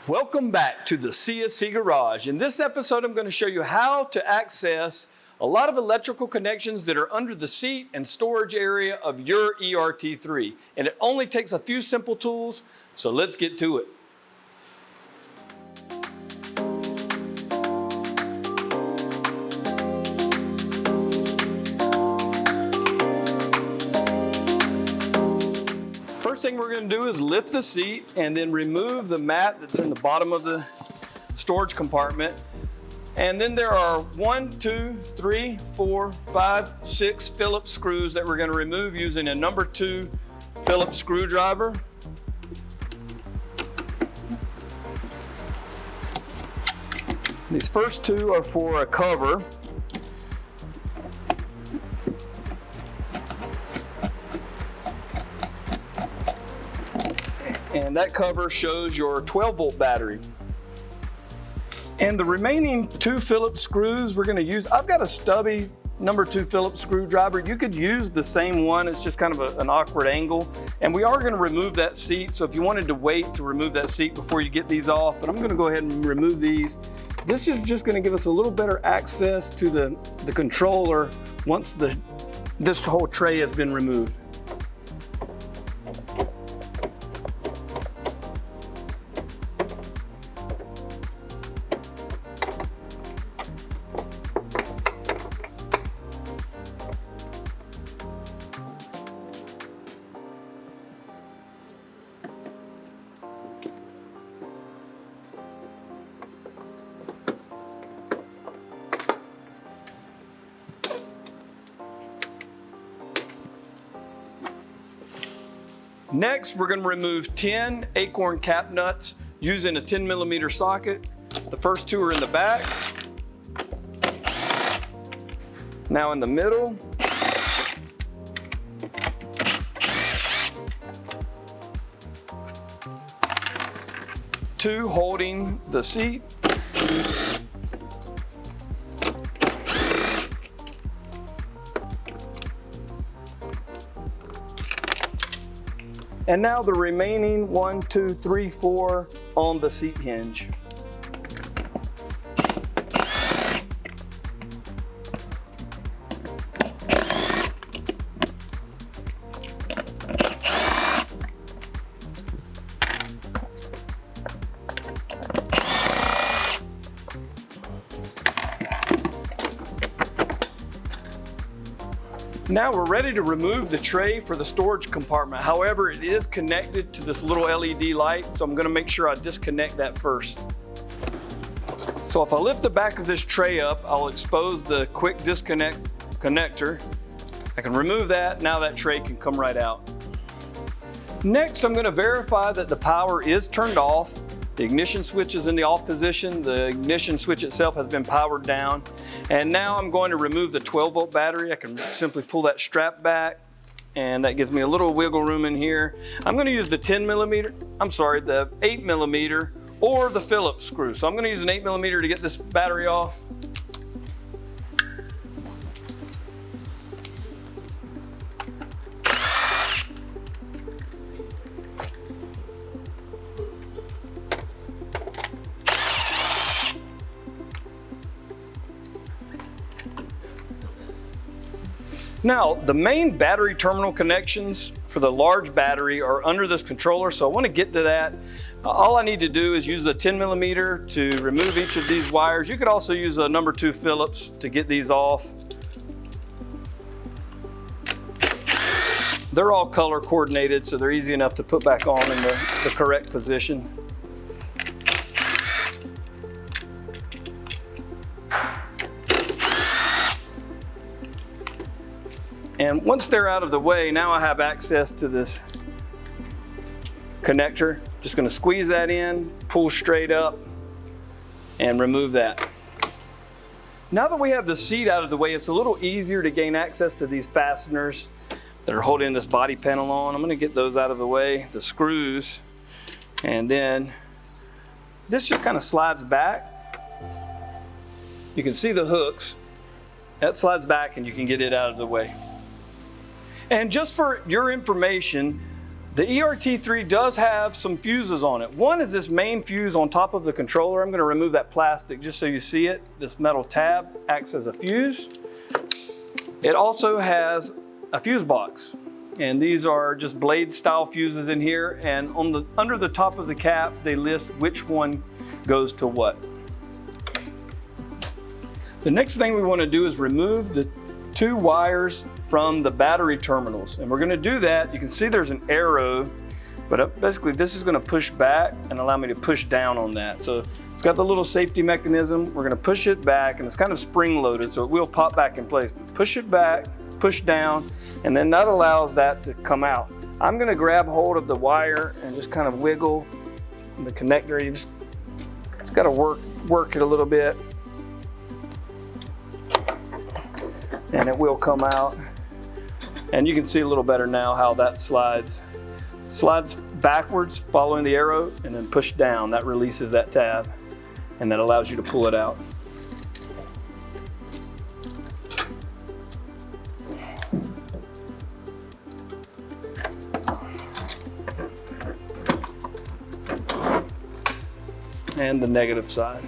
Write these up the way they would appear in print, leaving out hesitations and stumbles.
Welcome back to the CSC Garage. In this episode, I'm going to show you how to access a lot of electrical connections that are under the seat and storage area of your E-RT3. And it only takes a few simple tools, so let's get to it. First thing we're going to do is lift the seat and then remove the mat that's in the bottom of the storage compartment. And then there are 1, 2, 3, 4, 5, 6 Phillips screws that we're going to remove using a number 2 Phillips screwdriver. These first two are for a cover. And that cover shows your 12-volt battery. And the remaining 2 Phillips screws we're going to use, I've got a stubby number 2 Phillips screwdriver. You could use the same one, it's just kind of an awkward angle. And we are going to remove that seat, so if you wanted to wait to remove that seat before you get these off, but I'm going to go ahead and remove these. This is just going to give us a little better access to the controller once this whole tray has been removed. Next, we're going to remove 10 acorn cap nuts using a 10mm socket. The first 2 are in the back. Now in the middle. Two holding the seat. And now the remaining 1, 2, 3, 4 on the seat hinge. Now we're ready to remove the tray for the storage compartment. However, it is connected to this little LED light, so I'm going to make sure I disconnect that first. So if I lift the back of this tray up, I'll expose the quick disconnect connector. I can remove that. Now that tray can come right out. Next, I'm going to verify that the power is turned off. The ignition switch is in the off position. The ignition switch itself has been powered down. And now I'm going to remove the 12-volt battery. I can simply pull that strap back, and that gives me a little wiggle room in here. I'm going to use the 8mm or the Phillips screw. So I'm going to use an 8mm to get this battery off. Now, the main battery terminal connections for the large battery are under this controller, so I want to get to that. All I need to do is use the 10mm to remove each of these wires. You could also use a number 2 Phillips to get these off. They're all color coordinated, so they're easy enough to put back on in the correct position. And once they're out of the way, now I have access to this connector. Just going to squeeze that in, pull straight up, and remove that. Now that we have the seat out of the way, it's a little easier to gain access to these fasteners that are holding this body panel on. I'm going to get those out of the way, the screws, and then this just kind of slides back. You can see the hooks. That slides back and you can get it out of the way. And just for your information, The E-RT3 does have some fuses on it. One is this main fuse on top of the controller. I'm gonna remove that plastic just so you see it. This metal tab acts as a fuse. It also has a fuse box. And these are just blade style fuses in here. And under the top of the cap, they list which one goes to what. The next thing we wanna do is remove the 2 wires from the battery terminals. And we're gonna do that. You can see there's an arrow, but basically this is gonna push back and allow me to push down on that. So it's got the little safety mechanism. We're gonna push it back, and it's kind of spring loaded, so it will pop back in place. Push it back, push down, and then that allows that to come out. I'm gonna grab hold of the wire and just kind of wiggle the connector. You just gotta work it a little bit, and it will come out. And you can see a little better now how that slides. Slides backwards following the arrow, and then push down. That releases that tab, and that allows you to pull it out. And the negative side.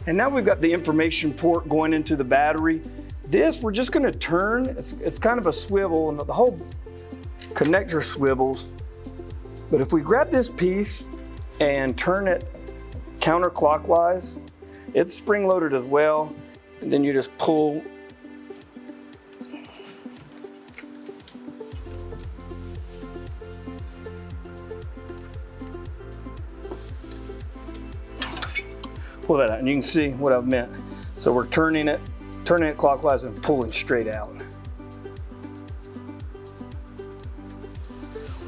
And now we've got the information port going into the battery. This, we're just gonna turn, it's kind of a swivel, and the whole connector swivels. But if we grab this piece and turn it counterclockwise, it's spring loaded as well. And then you just pull. Pull that out, and you can see what I've meant. So we're turning it clockwise and pulling straight out.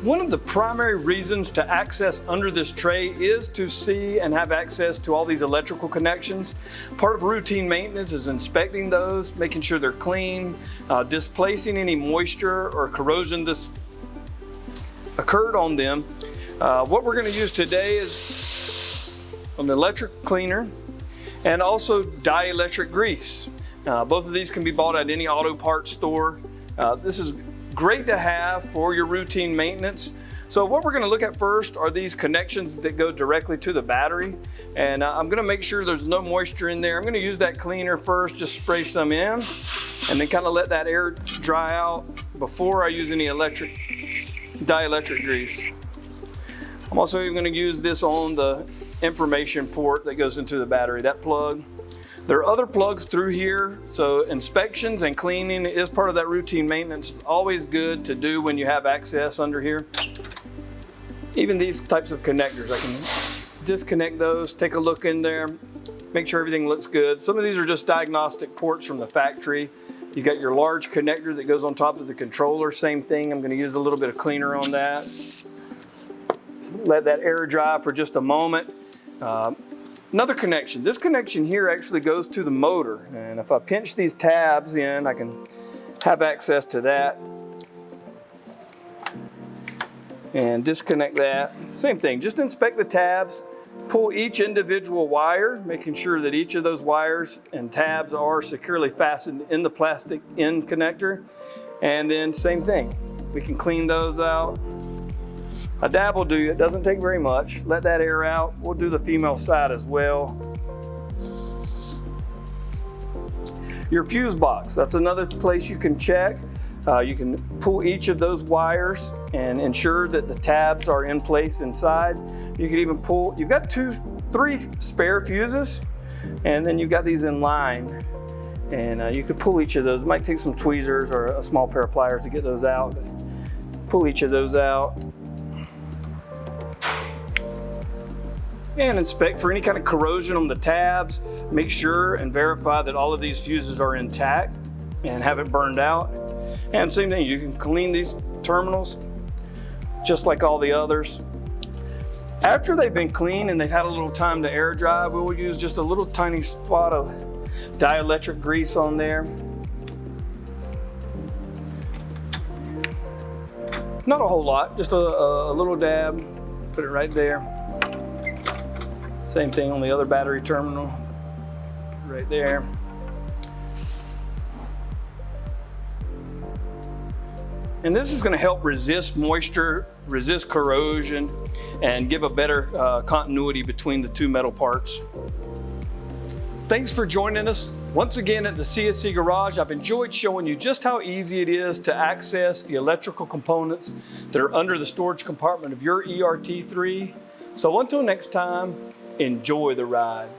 One of the primary reasons to access under this tray is to see and have access to all these electrical connections. Part of routine maintenance is inspecting those, making sure they're clean, displacing any moisture or corrosion that's occurred on them. What we're going to use today is an electric cleaner and also dielectric grease. Both of these can be bought at any auto parts store. This is great to have for your routine maintenance. So what we're going to look at first are these connections that go directly to the battery. And I'm going to make sure there's no moisture in there. I'm going to use that cleaner first, just spray some in, and then kind of let that air dry out before I use any dielectric grease. I'm also going to use this on the information port that goes into the battery, that plug. There are other plugs through here, so inspections and cleaning is part of that routine maintenance. It's always good to do when you have access under here. Even these types of connectors, I can disconnect those, take a look in there, make sure everything looks good. Some of these are just diagnostic ports from the factory. You got your large connector that goes on top of the controller, same thing. I'm going to use a little bit of cleaner on that. Let that air dry for just a moment. Another connection. This connection here actually goes to the motor, and if I pinch these tabs in, I can have access to that and disconnect that. Same thing, just inspect the tabs, pull each individual wire, making sure that each of those wires and tabs are securely fastened in the plastic end connector. And then same thing, we can clean those out. A dab will do, it doesn't take very much. Let that air out. We'll do the female side as well. Your fuse box, that's another place you can check. You can pull each of those wires and ensure that the tabs are in place inside. You can even pull, you've got 3 spare fuses, and then you've got these in line. And you could pull each of those. It might take some tweezers or a small pair of pliers to get those out. Pull each of those out. And inspect for any kind of corrosion on the tabs. Make sure and verify that all of these fuses are intact and haven't burned out. And same thing, you can clean these terminals just like all the others. After they've been cleaned and they've had a little time to air dry, we will use just a little tiny spot of dielectric grease on there. Not a whole lot, just a little dab. Put it right there. Same thing on the other battery terminal, right there. And this is going to help resist moisture, resist corrosion, and give a better continuity between the two metal parts. Thanks for joining us once again at the CSC Garage. I've enjoyed showing you just how easy it is to access the electrical components that are under the storage compartment of your E-RT3. So until next time, enjoy the ride.